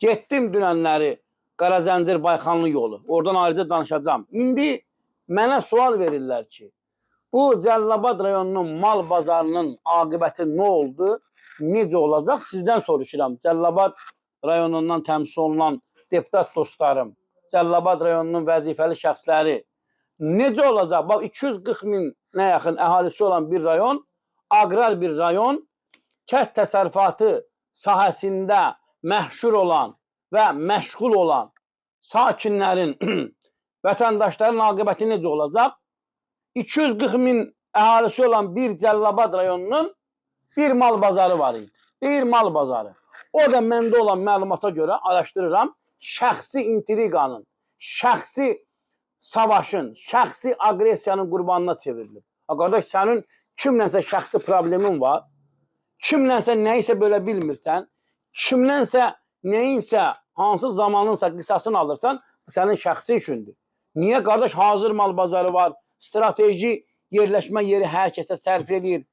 Getdim dünənləri Qarazəncir Bayxanlı yolu. Oradan ayrıca danışacağım. İndi mənə sual verirlər ki, bu Cəlilabad rayonunun mal bazarının aqibəti nə oldu? Necə olacaq? Sizdən soruşuram. Cəlilabad rayonundan təmsil olunan deputat dostlarım, Cəlilabad rayonunun vəzifəli şəxsləri necə olacaq? Bax, 240 minə yaxın əhalisi olan bir rayon, aqrar bir rayon, kənd təsərrüfatı sahəsində məşhur olan və məşğul olan sakinlərin, vətəndaşların aqibəti necə olacaq? 240 min əhalisi olan bir Cəlilabad rayonunun bir mal bazarı var idi. Bir mal bazarı. O da məndə olan məlumata görə araşdırıram. Şəxsi intriqanın, şəxsi savaşın, şəxsi agresiyanın qurbanına çevrilir. Qardaş, sənin kimlənsə şəxsi problemin var, kimlənsə nəyisə bölə bilmirsən, kimlənsə neyinsə, hansı zamanınsa qisasını alırsan, bu sənin şəxsi üçündür. Niyə qardaş, hazır mal bazarı var, strateji yerləşmə yeri hər kəsə sərf edir.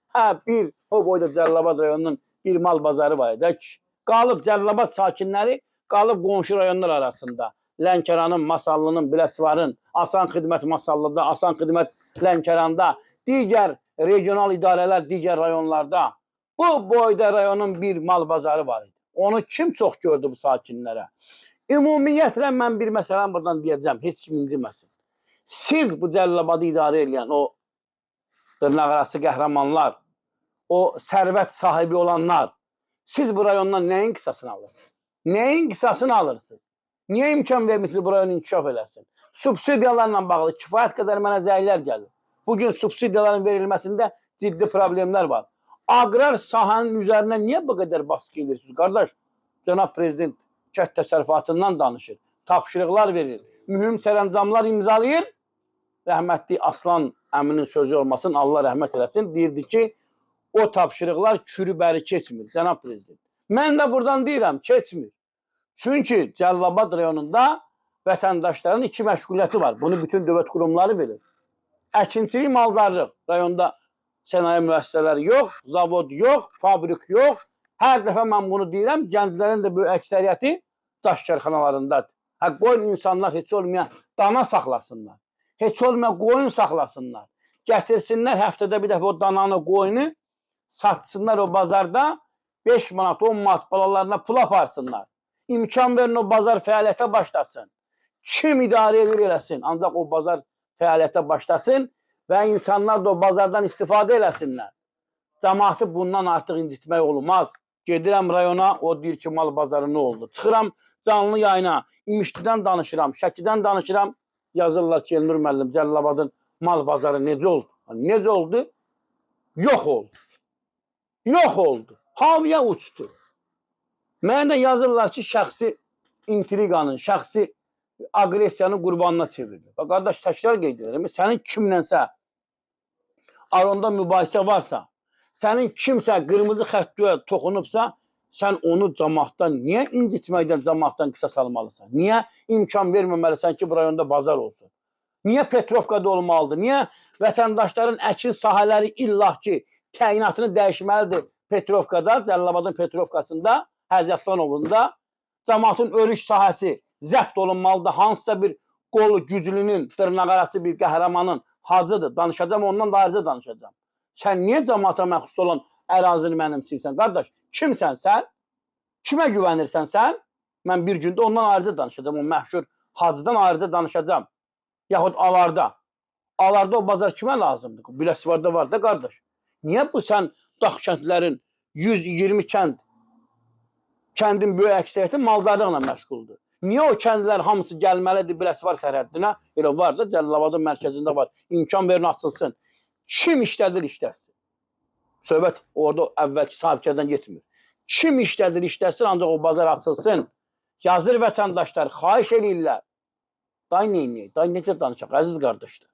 Bir o boyda Cəlilabad rayonunun bir mal bazarı var idi. Qalıb Cəlilabad sakinləri, qalıb qonşu rayonlar arasında. Lənkəranın, Masallının, Biləsuvarın, Asan Xidmət Masallıda, Asan Xidmət Lənkəranda, digər regional idarələr, digər rayonlarda bu boyda rayonun bir mal bazarı var idi. Onu kim çox gördü bu sakinlərə? Ümumiyyətlə, mən bir məsələni buradan deyəcəm, heç kim inciməsin. Siz bu Cəlilabadı idarə edən o dırnaqarası qəhrəmanlar, o sərvət sahibi olanlar, siz bu rayondan nəyin qisasını alırsınız? Nəyin qisasını alırsınız? Niyə imkan vermişsiniz bu rayonu inkişaf eləsin? Subsidiyalarla bağlı kifayət qədər mənə zəylər gəlir. Bugün subsidiyaların verilməsində ciddi problemlər var. Aqrar sahənin üzərinə niyə bu qədər baskı edirsiniz? Qardaş, Cənab Prezident kənd təsərrüfatından danışır, tapşırıqlar verir, mühüm sərəncamlar imzalayır. Rəhmətli Aslan əminin sözü olmasın, Allah rəhmət eləsin, deyirdi ki, o tapşırıqlar kürü-bəri keçmir, Cənab Prezident. Mən də buradan deyirəm, keçmir. Çünki Cəlilabad rayonunda vətəndaşların iki məşğuliyyəti var. Bunu bütün dövlət qurumları bilir. Əkinçilik, maldarlıq. Rayonda sənaye müəssisələri yox, zavod yox, fabrik yox. Hər dəfə mən bunu deyirəm, gənclərin də böyük əksəriyyəti daş kərxanalarındadır. Qoyun insanlar heç olmayan dana saxlasınlar. Heç olmayan qoyun saxlasınlar. Gətirsinlər həftədə bir dəfə o dananı, qoyunu satsınlar o bazarda 5 manat, 10 manat balalarına pul aparsınlar. İmkan verin o bazar fəaliyyətə başlasın. Kim idarə edir eləsin. Ancaq o bazar fəaliyyətə başlasın və insanlar da o bazardan istifadə eləsinlər. Cəmaatı bundan artıq incitmək olmaz. Gedirəm rayona, o deyir ki, mal bazarı nə oldu? Çıxıram canlı yayına, İmişlidən danışıram, Şəkidən danışıram. Yazırlar ki, Elnur müəllim, Cəlilabadın mal bazarı necə oldu? Necə oldu? Yox oldu. Yox oldu. Havaya uçdu. Mənə də yazırlar ki, şəxsi intriqanın, şəxsi agresiyanın qurbanına çevrilir. Qardaş, təkrar qeyd edirəm, sənin kimlənsə aranda mübahisə varsa, sənin kimsə qırmızı xəttə toxunubsa, sən onu cəmaatdan, niyə incitməkdən cəmaatdan qisas almalısan? Niyə imkan verməməlisən ki, bu rayonda bazar olsun? Niyə Petrovkada olmalıdır? Niyə vətəndaşların əkin sahələri illah ki, təyinatını dəyişməlidir Petrovkada, Cəlilabadın Petrovkasında, Həzi Aslanovunda cəmaatın örüş sahəsi zəbt olunmalıdır. Hansısa bir qolu güclünün, dırnaqarası bir qəhrəmanın hacıdır. Danışacağım, ondan da ayrıca danışacağım. Sən niyə cəmaata məxsus olan ərazini mənimsəyirsən? Qardaş, kimsən sən? Kimə güvənirsən sən? Mən bir gündə ondan ayrıca danışacağım. O məşhur hacıdan ayrıca danışacağım. Yaxud Alarda. Alarda o bazar kimə lazımdır? Biləsuvarda var da qardaş. Niyə bu sən dağ kəndlərin 120 kəndin böyük əksəriyyəti maldarlıqla məşğuldur? Niyə o kəndlər hamısı gəlməlidir Biləsuvar sərhəddinə? Elə var da, Cəlilabadın mərkəzində var. İmkan verin, açılsın. Kim işlədir, işləsin. Söhbət orada əvvəlki sahibkərdən getmir. Kim işlədir, işləsin, ancaq o bazar açılsın. Yazır vətəndaşlar, xahiş eləyirlər. Day neynəyək, day necə danışaq, əziz qardaşlar.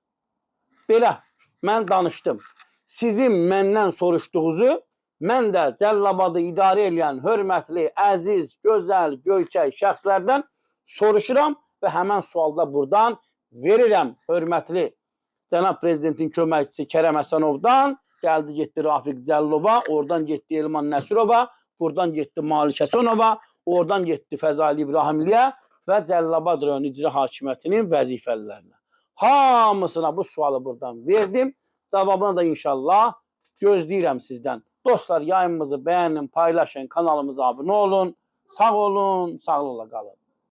Belə, mən danışdım. Sizin məndən soruşduğunuzu, mən də Cəlilabadı idarə edən hörmətli, əziz, gözəl, göyçək şəxslərdən soruşuram və həmən sualda buradan verirəm. Hörmətli Cənab Prezidentin köməkçisi Kərəm Həsənovdan, gəldi getdi Rafiq Cəllova, oradan getdi Elman Nəsirova, buradan getdi Malik Həsənova, oradan getdi Fəzali İbrahimliyə və Cəlilabad rayon icra hakimiyyətinin vəzifəlilərinə. Hamısına bu sualı buradan verdim. Cavabını da inşallah gözləyirəm sizdən. Dostlar, yayımımızı bəyənin, paylaşın, kanalımıza abunə olun. Sağ olun, sağlıqla qalın.